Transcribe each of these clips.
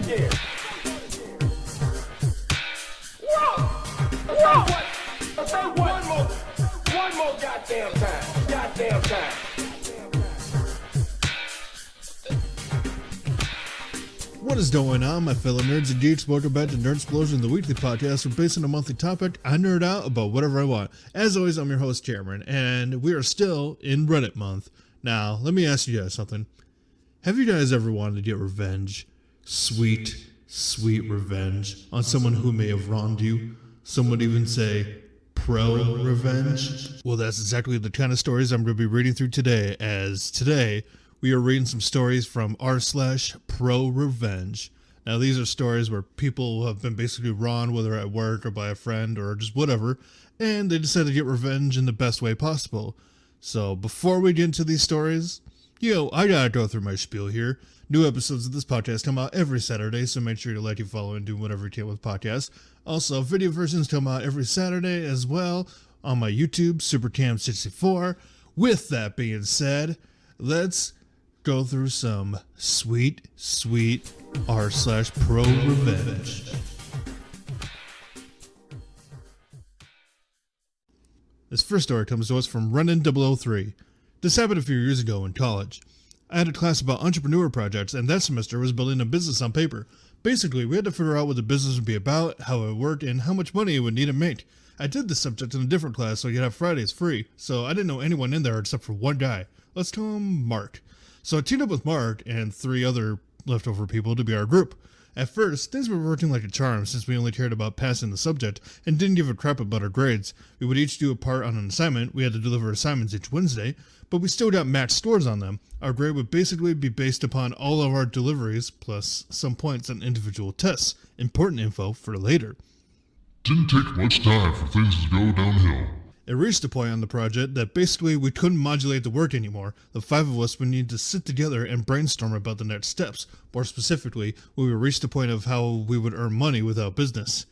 again. Whoa! Whoa! Say one more goddamn time. Goddamn time. What is going on, my fellow nerds and geeks? Welcome back to NerdSplosion, the weekly podcast where, based on a monthly topic, I nerd out about whatever I want. As always, I'm your host, Cameron, and we are still in Reddit month. Now, let me ask you guys something. Have you guys ever wanted to get revenge? Sweet, sweet revenge on someone who may have wronged you? Some would even say pro-revenge? Well, that's exactly the kind of stories I'm going to be reading through today, as today we are reading some stories from r/prorevenge. Now, these are stories where people have been basically wronged, whether at work or by a friend or just whatever, and they decide to get revenge in the best way possible. So, before we get into these stories, I gotta go through my spiel here. New episodes of this podcast come out every Saturday, so make sure to like and follow and do whatever you can with podcasts. Also, video versions come out every Saturday as well on my YouTube, SuperCam64. With that being said, let's go through some sweet, sweet r/pro-revenge. This first story comes to us from Renan003. This happened a few years ago in college. I had a class about entrepreneur projects, and that semester was building a business on paper. Basically, we had to figure out what the business would be about, how it would work, and how much money it would need to make. I did this subject in a different class, so you'd have Fridays free, so I didn't know anyone in there except for one guy. Let's call him Mark. So I teamed up with Mark and 3 other leftover people to be our group. At first, things were working like a charm since we only cared about passing the subject and didn't give a crap about our grades. We would each do a part on an assignment. We had to deliver assignments each Wednesday, but we still got matched scores on them. Our grade would basically be based upon all of our deliveries plus some points on individual tests. Important info for later. Didn't take much time for things to go downhill. It reached a point on the project that basically we couldn't modulate the work anymore. The 5 of us would need to sit together and brainstorm about the next steps. More specifically, we would reach the point of how we would earn money without business.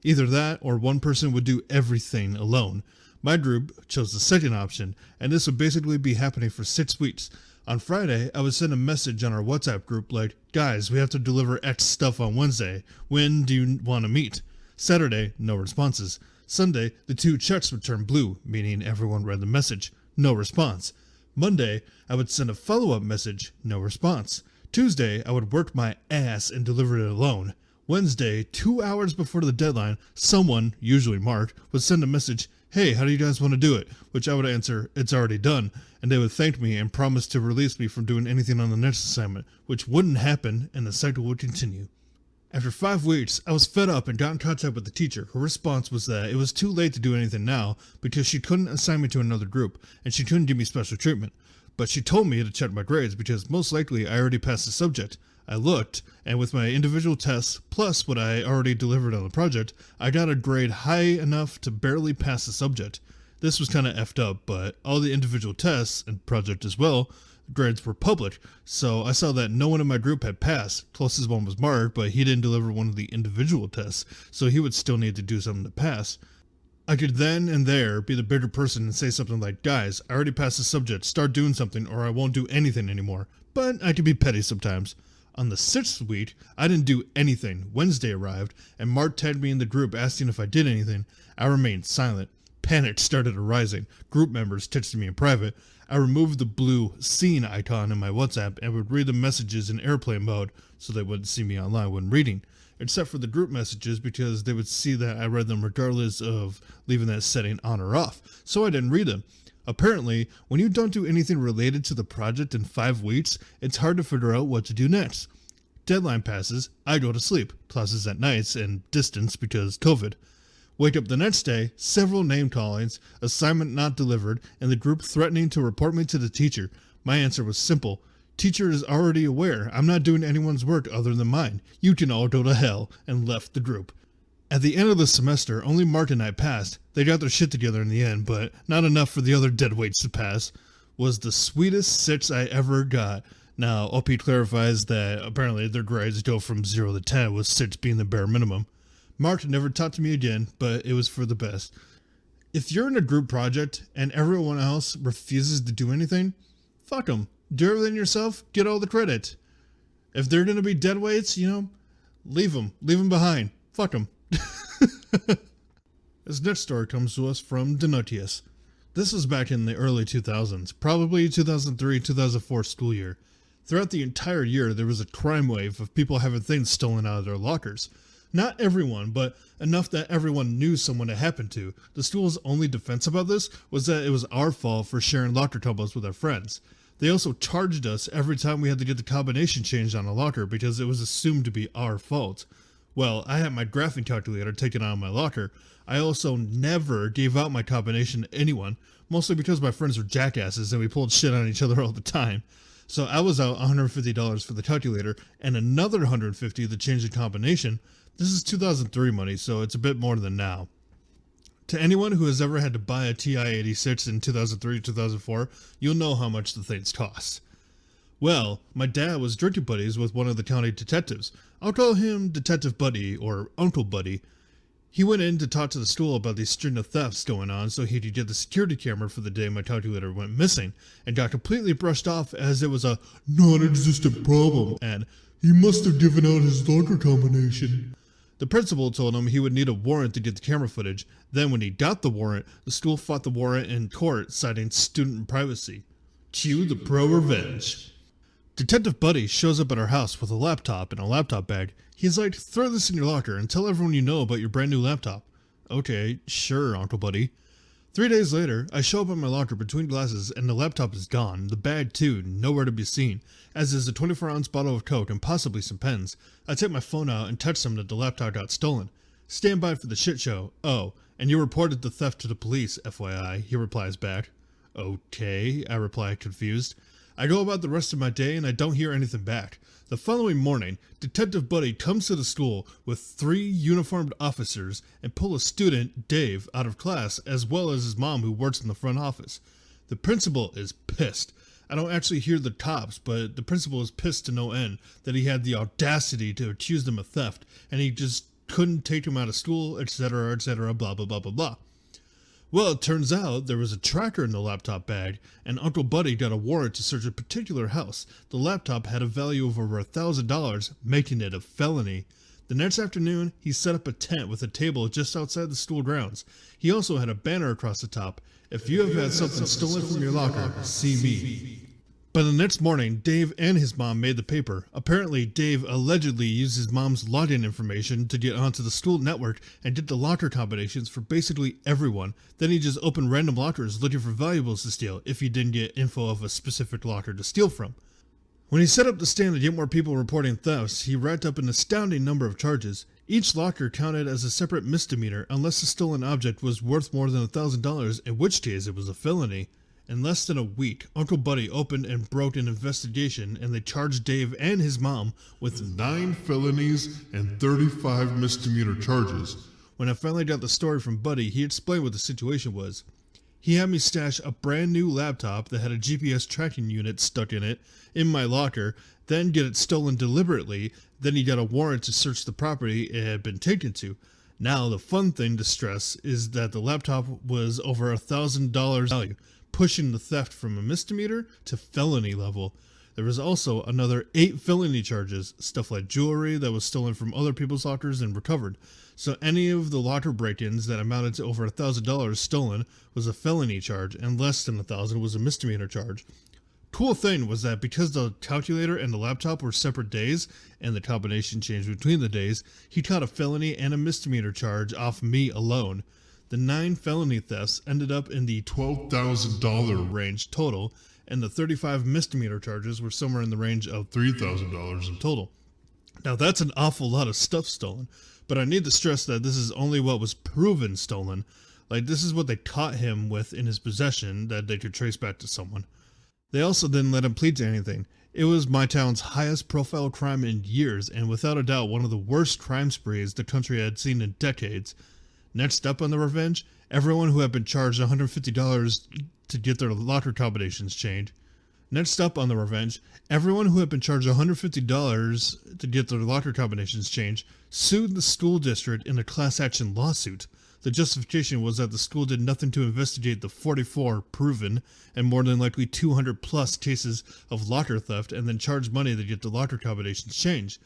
Either that, or one person would do everything alone. My group chose the second option, and this would basically be happening for 6 weeks. On Friday, I would send a message on our WhatsApp group like, guys, we have to deliver X stuff on Wednesday. When do you want to meet? Saturday, no responses. Sunday, the 2 checks would turn blue, meaning everyone read the message. No response. Monday, I would send a follow-up message. No response. Tuesday, I would work my ass and deliver it alone. Wednesday, 2 hours before the deadline, someone, usually Mark, would send a message, hey, how do you guys want to do it? Which I would answer, it's already done. And they would thank me and promise to release me from doing anything on the next assignment, which wouldn't happen, and the cycle would continue. After 5 weeks, I was fed up and got in contact with the teacher. Her response was that it was too late to do anything now because she couldn't assign me to another group and she couldn't give me special treatment. But she told me to check my grades because most likely I already passed the subject. I looked, and with my individual tests plus what I already delivered on the project, I got a grade high enough to barely pass the subject. This was kind of effed up, but all the individual tests, and project as well, grades were public, so I saw that no one in my group had passed. Closest one was Mark, but he didn't deliver one of the individual tests, so he would still need to do something to pass. I could then and there be the bigger person and say something like, guys, I already passed the subject, start doing something or I won't do anything anymore. But I could be petty sometimes. On the 6th week, I didn't do anything. Wednesday arrived, and Mark tagged me in the group asking if I did anything. I remained silent. Panic started arising. Group members texted me in private. I removed the blue scene icon in my WhatsApp and would read the messages in airplane mode so they wouldn't see me online when reading, except for the group messages because they would see that I read them regardless of leaving that setting on or off, so I didn't read them. Apparently, when you don't do anything related to the project in 5 weeks, it's hard to figure out what to do next. Deadline passes, I go to sleep, classes at nights and distance because COVID. Wake up the next day, several name callings, assignment not delivered, and the group threatening to report me to the teacher. My answer was simple. Teacher is already aware. I'm not doing anyone's work other than mine. You can all go to hell, and left the group. At the end of the semester, only Mark and I passed. They got their shit together in the end, but not enough for the other deadweights to pass. Was the sweetest 6 I ever got. Now, OP clarifies that apparently their grades go from 0 to 10, with 6 being the bare minimum. Mark never talked to me again, but it was for the best. If you're in a group project and everyone else refuses to do anything, fuck them. Do everything yourself, get all the credit. If they're going to be deadweights, Leave him behind. Fuck him. This next story comes to us from Donutius. This was back in the early 2000s, probably 2003-2004 school year. Throughout the entire year, there was a crime wave of people having things stolen out of their lockers. Not everyone, but enough that everyone knew someone it happened to. The school's only defense about this was that it was our fault for sharing locker combos with our friends. They also charged us every time we had to get the combination changed on a locker because it was assumed to be our fault. Well, I had my graphing calculator taken out of my locker. I also never gave out my combination to anyone, mostly because my friends were jackasses and we pulled shit on each other all the time. So I was out $150 for the calculator and another $150 to change the combination. This is 2003 money, so it's a bit more than now. To anyone who has ever had to buy a TI-86 in 2003-2004, you'll know how much the things cost. Well, my dad was drinking buddies with one of the county detectives. I'll call him Detective Buddy or Uncle Buddy. He went in to talk to the school about these string of thefts going on so he could get the security camera for the day my calculator went missing, and got completely brushed off as it was a non-existent problem, and he must have given out his locker combination. The principal told him he would need a warrant to get the camera footage. Then when he got the warrant, the school fought the warrant in court, citing student privacy. Cue the pro-revenge. Detective Buddy shows up at our house with a laptop and a laptop bag. He's like, throw this in your locker and tell everyone you know about your brand new laptop. Okay, sure, Uncle Buddy. 3 days later, I show up at my locker between glasses and the laptop is gone, the bag too, nowhere to be seen, as is a 24-ounce bottle of Coke and possibly some pens. I take my phone out and text them that the laptop got stolen. Stand by for the shit show. Oh, and you reported the theft to the police, FYI, he replies back. Okay, I reply confused. I go about the rest of my day and I don't hear anything back. The following morning, Detective Buddy comes to the school with 3 uniformed officers and pull a student, Dave, out of class, as well as his mom who works in the front office. The principal is pissed. I don't actually hear the cops, but the principal is pissed to no end that he had the audacity to accuse them of theft, and he just couldn't take him out of school, etc., blah, blah, blah, blah, blah. Well, it turns out there was a tracker in the laptop bag, and Uncle Buddy got a warrant to search a particular house. The laptop had a value of over $1,000, making it a felony. The next afternoon, he set up a tent with a table just outside the school grounds. He also had a banner across the top. If you have had something stolen from your locker, see me. By the next morning, Dave and his mom made the paper. Apparently, Dave allegedly used his mom's login information to get onto the school network and get the locker combinations for basically everyone. Then he just opened random lockers looking for valuables to steal if he didn't get info of a specific locker to steal from. When he set up the stand to get more people reporting thefts, he racked up an astounding number of charges. Each locker counted as a separate misdemeanor unless the stolen object was worth more than $1,000, in which case it was a felony. In less than a week, Uncle Buddy opened and broke an investigation, and they charged Dave and his mom with 9 felonies and 35 misdemeanor charges. When I finally got the story from Buddy, he explained what the situation was. He had me stash a brand new laptop that had a GPS tracking unit stuck in it in my locker, then get it stolen deliberately, then he got a warrant to search the property it had been taken to. Now, the fun thing to stress is that the laptop was over $1,000 value, pushing the theft from a misdemeanor to felony level. There was also another 8 felony charges, stuff like jewelry that was stolen from other people's lockers and recovered. So any of the locker break-ins that amounted to over $1,000 stolen was a felony charge, and less than $1,000 was a misdemeanor charge. Cool thing was that because the calculator and the laptop were separate days, and the combination changed between the days, he caught a felony and a misdemeanor charge off me alone. The 9 felony thefts ended up in the $12,000 range total, and the 35 misdemeanor charges were somewhere in the range of $3,000 in total. Now that's an awful lot of stuff stolen, but I need to stress that this is only what was proven stolen. Like, this is what they caught him with in his possession that they could trace back to someone. They also didn't let him plead to anything. It was my town's highest profile crime in years, and without a doubt one of the worst crime sprees the country had seen in decades. Next up on the revenge, everyone who had been charged $150 to get their locker combinations changed. Next up on the revenge, everyone who had been charged $150 to get their locker combinations changed sued the school district in a class action lawsuit. The justification was that the school did nothing to investigate the 44 proven and more than likely 200 plus cases of locker theft and then charged money to get the locker combinations changed.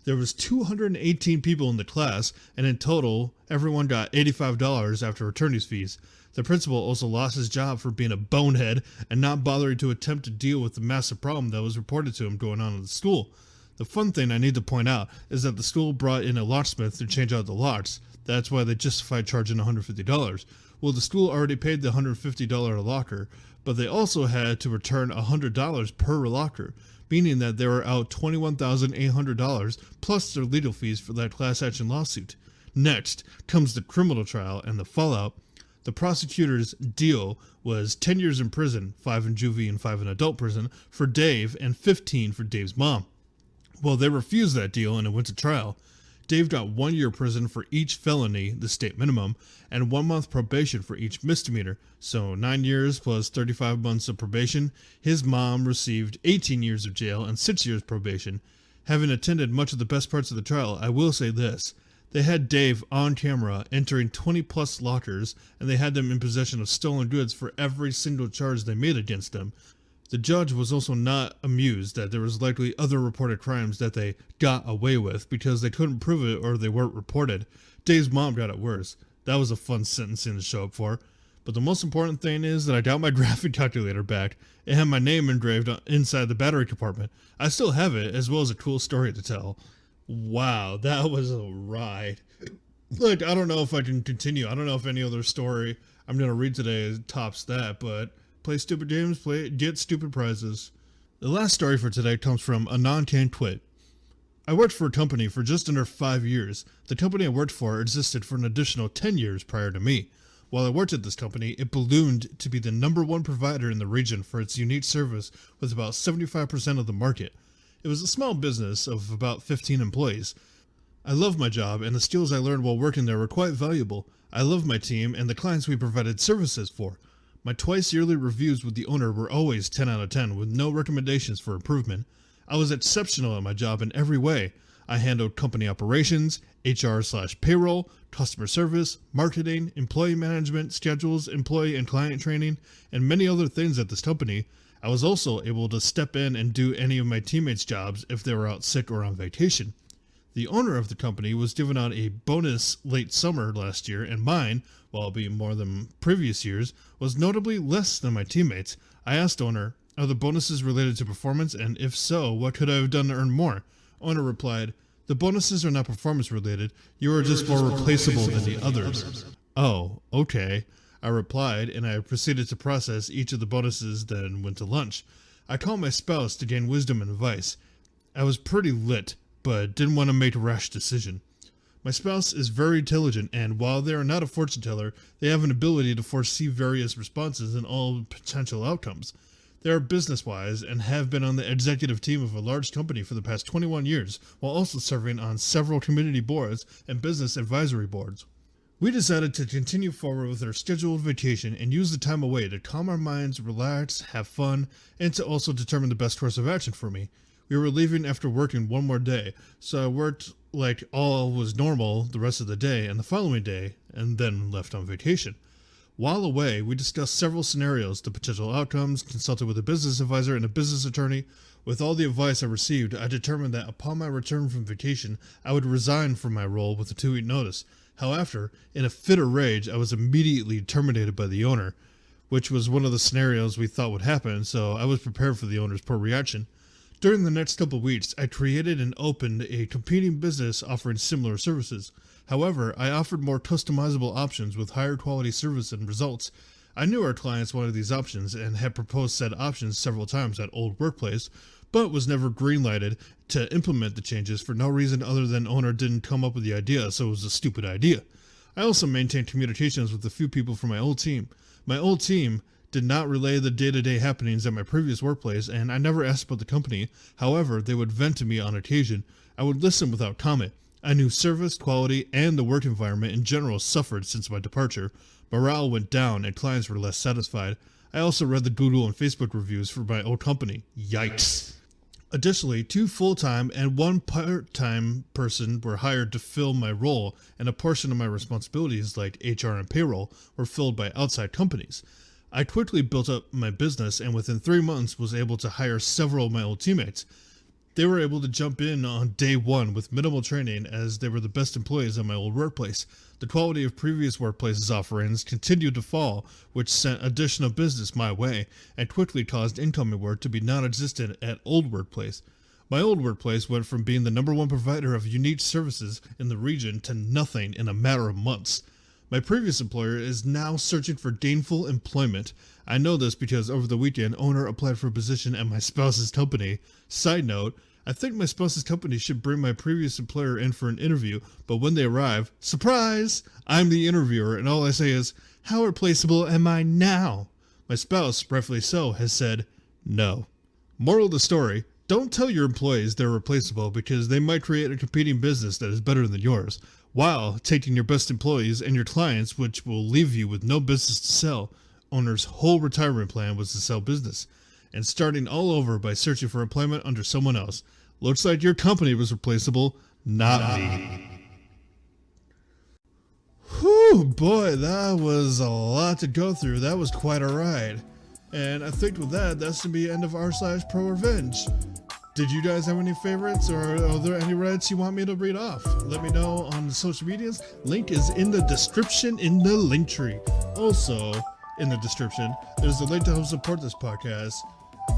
There was 218 people in the class, and in total, everyone got $85 after attorney's fees. The principal also lost his job for being a bonehead and not bothering to attempt to deal with the massive problem that was reported to him going on in the school. The fun thing I need to point out is that the school brought in a locksmith to change out the locks. That's why they justified charging $150. Well, the school already paid the $150 locker, but they also had to return $100 per locker, meaning that they were out $21,800 plus their legal fees for that class action lawsuit. Next comes the criminal trial and the fallout. The prosecutor's deal was 10 years in prison, 5 in juvie and 5 in adult prison, for Dave and 15 for Dave's mom. Well, they refused that deal and it went to trial. Dave got 1 year prison for each felony, the state minimum, and 1 month probation for each misdemeanor, so 9 years plus 35 months of probation. His mom received 18 years of jail and 6 years probation. Having attended much of the best parts of the trial, I will say this. They had Dave on camera entering 20 plus lockers, and they had them in possession of stolen goods for every single charge they made against them. The judge was also not amused that there was likely other reported crimes that they got away with because they couldn't prove it or they weren't reported. Dave's mom got it worse. That was a fun sentencing to show up for. But the most important thing is that I got my graphic calculator back. It had my name engraved inside the battery compartment. I still have it, as well as a cool story to tell. Wow, that was a ride. Look, I don't know if I can continue. I don't know if any other story I'm going to read today tops that, but play stupid games, get stupid prizes. The last story for today comes from a non-can twit. I worked for a company for just under 5 years. The company I worked for existed for an additional 10 years prior to me. While I worked at this company, it ballooned to be the #1 provider in the region for its unique service with about 75% of the market. It was a small business of about 15 employees. I loved my job, and the skills I learned while working there were quite valuable. I loved my team and the clients we provided services for. My twice yearly reviews with the owner were always 10 out of 10 with no recommendations for improvement. I was exceptional at my job in every way. I handled company operations, HR/payroll, customer service, marketing, employee management, schedules, employee and client training, and many other things at this company. I was also able to step in and do any of my teammates' jobs if they were out sick or on vacation. The owner of the company was given out a bonus late summer last year, and mine, while being more than previous years, was notably less than my teammates. I asked owner, are the bonuses related to performance, and if so, what could I have done to earn more? Owner replied, the bonuses are not performance related, you are just more replaceable than the others. Oh, okay. I replied, and I proceeded to process each of the bonuses, then went to lunch. I called my spouse to gain wisdom and advice. I was pretty lit, but didn't want to make a rash decision. My spouse is very intelligent, and while they are not a fortune teller, they have an ability to foresee various responses and all potential outcomes. They are business-wise and have been on the executive team of a large company for the past 21 years, while also serving on several community boards and business advisory boards. We decided to continue forward with our scheduled vacation and use the time away to calm our minds, relax, have fun, and to also determine the best course of action for me. We were leaving after working one more day, so I worked like all was normal the rest of the day and the following day, and then left on vacation. While away, we discussed several scenarios, the potential outcomes, consulted with a business advisor and a business attorney. With all the advice I received, I determined that upon my return from vacation, I would resign from my role with a 2-week notice. However, in a fit of rage, I was immediately terminated by the owner, which was one of the scenarios we thought would happen, so I was prepared for the owner's poor reaction. During the next couple of weeks, I created and opened a competing business offering similar services. However, I offered more customizable options with higher quality service and results. I knew our clients wanted these options and had proposed said options several times at Old Workplace, but was never greenlighted to implement the changes for no reason other than owner didn't come up with the idea, so it was a stupid idea. I also maintained communications with a few people from my old team. My old team did not relay the day-to-day happenings at my previous workplace, and I never asked about the company. However, they would vent to me on occasion. I would listen without comment. I knew service, quality, and the work environment in general suffered since my departure. Morale went down, and clients were less satisfied. I also read the Google and Facebook reviews for my old company. Yikes. Additionally, 2 full-time and 1 part-time person were hired to fill my role, and a portion of my responsibilities, like HR and payroll, were filled by outside companies. I quickly built up my business, and within 3 months was able to hire several of my old teammates. They were able to jump in on day one with minimal training as they were the best employees at my old workplace. The quality of previous workplaces' offerings continued to fall, which sent additional business my way and quickly caused incoming work to be non-existent at old workplace. My old workplace went from being the #1 provider of unique services in the region to nothing in a matter of months. My previous employer is now searching for gainful employment. I know this because over the weekend, owner applied for a position at my spouse's company. Side note, I think my spouse's company should bring my previous employer in for an interview, but when they arrive, surprise! I'm the interviewer, and all I say is, how replaceable am I now? My spouse, rightfully so, has said, no. Moral of the story, don't tell your employees they're replaceable because they might create a competing business that is better than yours, while taking your best employees and your clients, which will leave you with no business to sell. Owner's whole retirement plan was to sell business, and starting all over by searching for employment under someone else. Looks like your company was replaceable, not me. Whew, boy, that was a lot to go through. That was quite a ride. And I think with that, that's going to be the end of r/prorevenge. Did you guys have any favorites, or are there any Reddits you want me to read off? Let me know on the social medias. Link is in the description in the link tree. Also, in the description, there's a link to help support this podcast.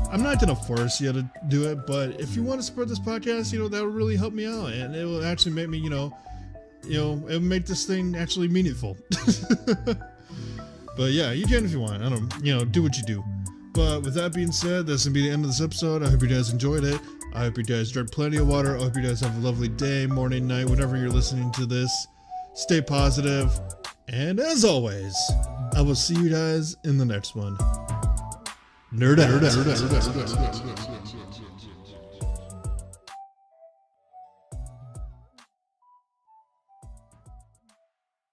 I'm not going to force you to do it, but if you want to support this podcast, that would really help me out, and it will actually make me, it'll make this thing actually meaningful. But yeah, you can if you want. I don't, do what you do. But with that being said, that's going to be the end of this episode. I hope you guys enjoyed it. I hope you guys drank plenty of water. I hope you guys have a lovely day, morning, night, whenever you're listening to this. Stay positive. And as always, I will see you guys in the next one. Nerd out.